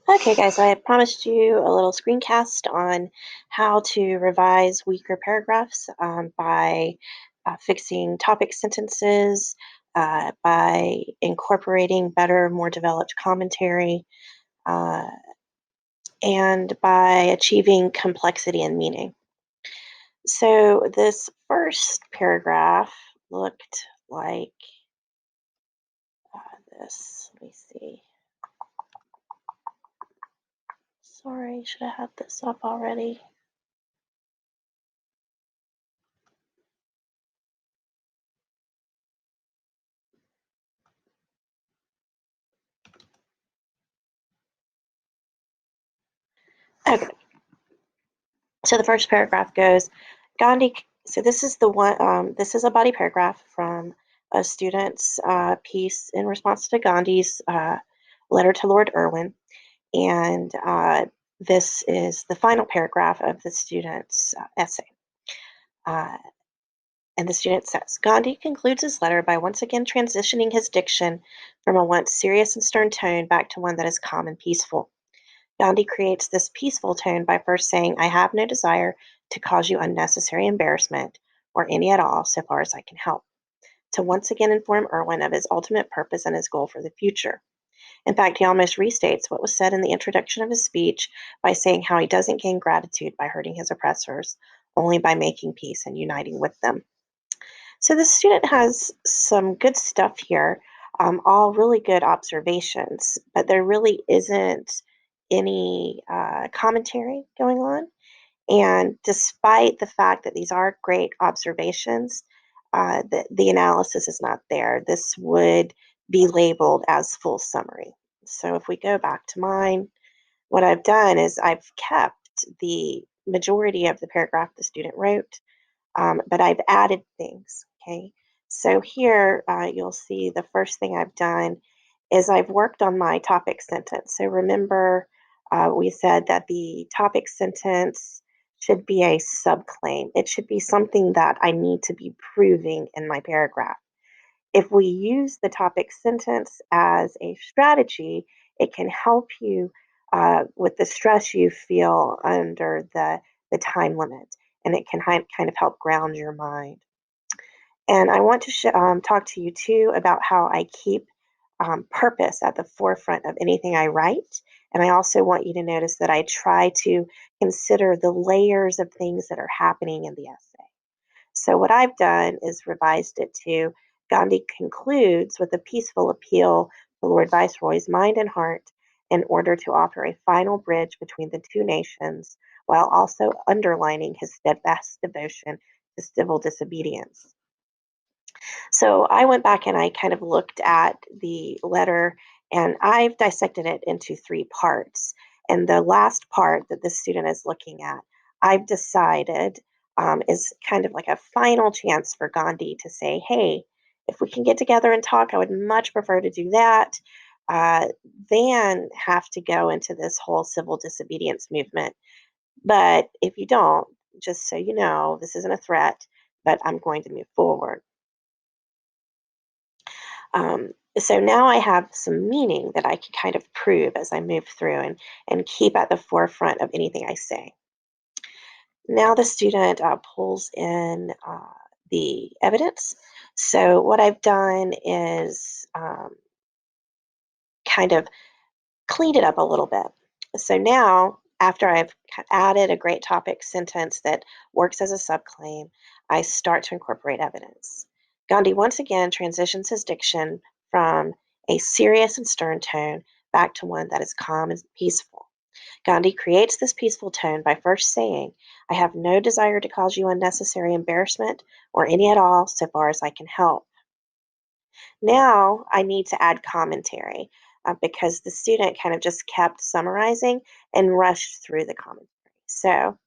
Okay, guys, so I had promised you a little screencast on how to revise weaker paragraphs by fixing topic sentences, by incorporating better, more developed commentary, uh, and by achieving complexity and meaning. So, this first paragraph looked like this. Let me see. Sorry, should have had this up already. Okay. So the first paragraph goes, Gandhi. So this is the one. This is a body paragraph from a student's piece in response to Gandhi's letter to Lord Irwin, and this is the final paragraph of the student's essay. Uh, and the student says, Gandhi concludes his letter by once again transitioning his diction from a once serious and stern tone back to one that is calm and peaceful. Gandhi creates this peaceful tone by first saying, I have no desire to cause you unnecessary embarrassment, or any at all, so far as I can help, to once again inform Irwin of his ultimate purpose and his goal for the future. In fact, he almost restates what was said in the introduction of his speech by saying how he doesn't gain gratitude by hurting his oppressors, only by making peace and uniting with them. So the student has some good stuff here, all really good observations, but there really isn't any commentary going on. And despite the fact that these are great observations, the analysis is not there. This would be labeled as full summary. So if we go back to mine, what I've done is I've kept the majority of the paragraph the student wrote, but I've added things. Okay. So here you'll see the first thing I've done is I've worked on my topic sentence. So remember, we said that the topic sentence should be a subclaim. It should be something that I need to be proving in my paragraph. If we use the topic sentence as a strategy, it can help you with the stress you feel under the time limit, and it can kind of help ground your mind. And I want to talk to you too about how I keep purpose at the forefront of anything I write. And I also want you to notice that I try to consider the layers of things that are happening in the essay. So, what I've done is revised it to Gandhi concludes with a peaceful appeal to Lord Viceroy's mind and heart in order to offer a final bridge between the two nations, while also underlining his steadfast devotion to civil disobedience. So I went back and I kind of looked at the letter and I've dissected it into three parts. And the last part that the student is looking at, I've decided is kind of like a final chance for Gandhi to say, hey, if we can get together and talk, I would much prefer to do that uh, than have to go into this whole civil disobedience movement. But if you don't, just so you know, this isn't a threat, but I'm going to move forward. So now I have some meaning that I can kind of prove as I move through and keep at the forefront of anything I say. Now the student pulls in the evidence. So what I've done is kind of cleaned it up a little bit. So now, after I've added a great topic sentence that works as a subclaim, I start to incorporate evidence. Gandhi once again transitions his diction from a serious and stern tone back to one that is calm and peaceful. Gandhi creates this peaceful tone by first saying, I have no desire to cause you unnecessary embarrassment or any at all so far as I can help. Now I need to add commentary because the student kind of just kept summarizing and rushed through the commentary. So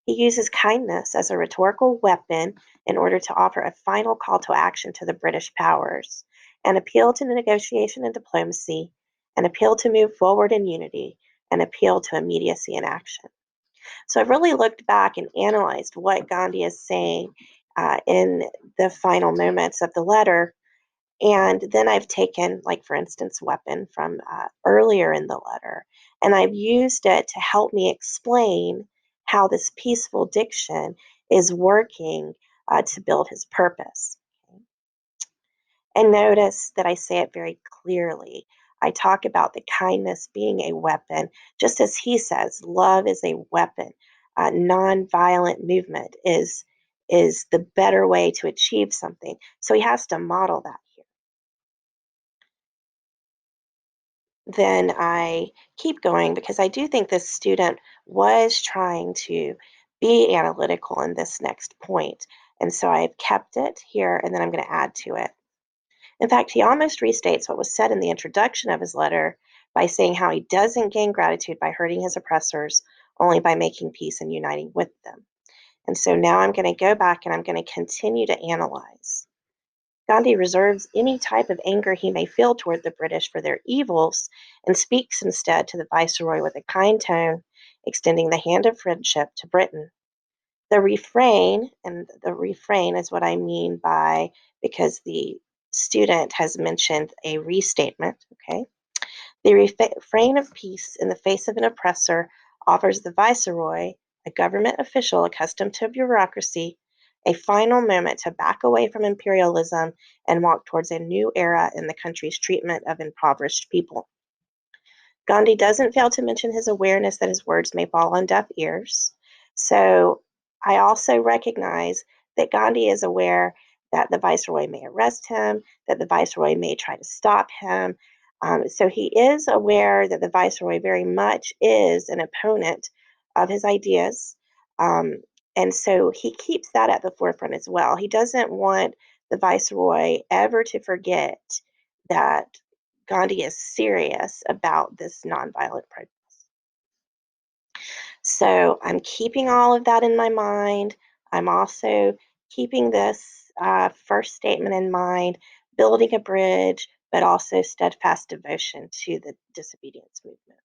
he uses kindness as a rhetorical weapon in order to offer a final call to action to the British powers, an appeal to negotiation and diplomacy, an appeal to move forward in unity, an appeal to immediacy and action. So I've really looked back and analyzed what Gandhi is saying in the final moments of the letter, And then I've taken, like, for instance, weapon from earlier in the letter, and I've used it to help me explain how this peaceful diction is working to build his purpose. Okay? And notice that I say it very clearly. I talk about the kindness being a weapon, just as he says, love is a weapon. Nonviolent movement is the better way to achieve something. So he has to model that here. Then I keep going because I do think this student was trying to be analytical in this next point. And so I've kept it here and then I'm going to add to it. In fact, he almost restates what was said in the introduction of his letter by saying how he doesn't gain gratitude by hurting his oppressors, only by making peace and uniting with them. And so now I'm going to go back and I'm going to continue to analyze. Gandhi reserves any type of anger he may feel toward the British for their evils and speaks instead to the Viceroy with a kind tone, extending the hand of friendship to Britain. The refrain, and the refrain is what I mean by because the student has mentioned a restatement, okay? The refrain of peace in the face of an oppressor offers the viceroy, a government official accustomed to bureaucracy, a final moment to back away from imperialism and walk towards a new era in the country's treatment of impoverished people. Gandhi doesn't fail to mention his awareness that his words may fall on deaf ears. So I also recognize that Gandhi is aware that the viceroy may arrest him, that the viceroy may try to stop him. So he is aware that the viceroy very much is an opponent of his ideas. Um, and so he keeps that at the forefront as well. He doesn't want the viceroy ever to forget that Gandhi is serious about this nonviolent protest. So I'm keeping all of that in my mind. I'm also keeping this first statement in mind, building a bridge, but also steadfast devotion to the disobedience movement.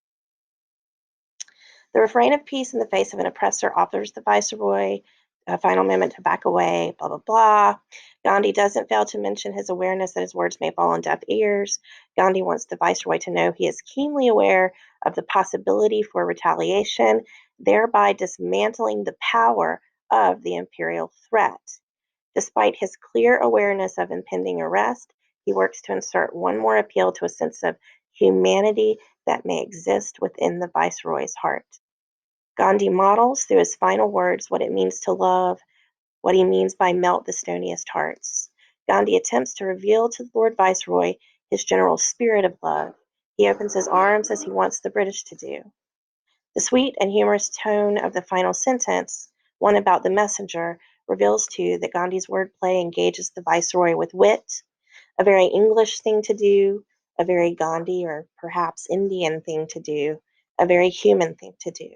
The refrain of peace in the face of an oppressor offers the viceroy a final moment to back away, blah, blah, blah. Gandhi doesn't fail to mention his awareness that his words may fall on deaf ears. Gandhi wants the viceroy to know he is keenly aware of the possibility for retaliation, thereby dismantling the power of the imperial threat. Despite his clear awareness of impending arrest, he works to insert one more appeal to a sense of humanity that may exist within the viceroy's heart. Gandhi models through his final words what it means to love, what he means by melt the stoniest hearts. Gandhi attempts to reveal to the Lord Viceroy his general spirit of love. He opens his arms as he wants the British to do. The sweet and humorous tone of the final sentence, one about the messenger, reveals too that Gandhi's wordplay engages the Viceroy with wit, a very English thing to do, a very Gandhi or perhaps Indian thing to do, a very human thing to do.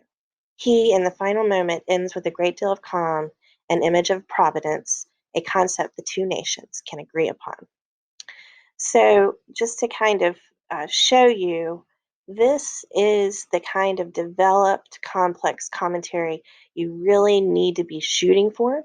He, in the final moment, ends with a great deal of calm, an image of providence, a concept the two nations can agree upon. So, just to kind of show you, this is the kind of developed, complex commentary you really need to be shooting for.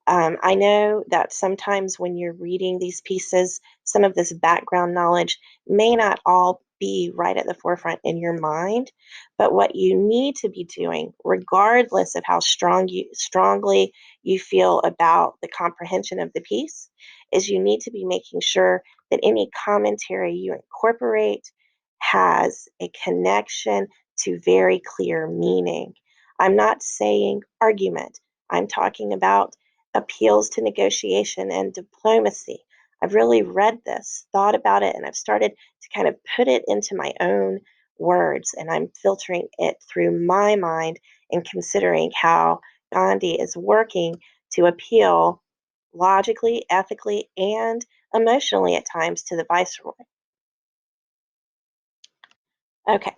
I know that sometimes when you're reading these pieces, some of this background knowledge may not all be right at the forefront in your mind, but what you need to be doing, regardless of how strongly you feel about the comprehension of the piece, is you need to be making sure that any commentary you incorporate has a connection to very clear meaning. I'm not saying argument. I'm talking about appeals to negotiation and diplomacy. I've really read this, thought about it, and I've started to kind of put it into my own words, and I'm filtering it through my mind and considering how Gandhi is working to appeal logically, ethically, and emotionally at times to the viceroy. Okay,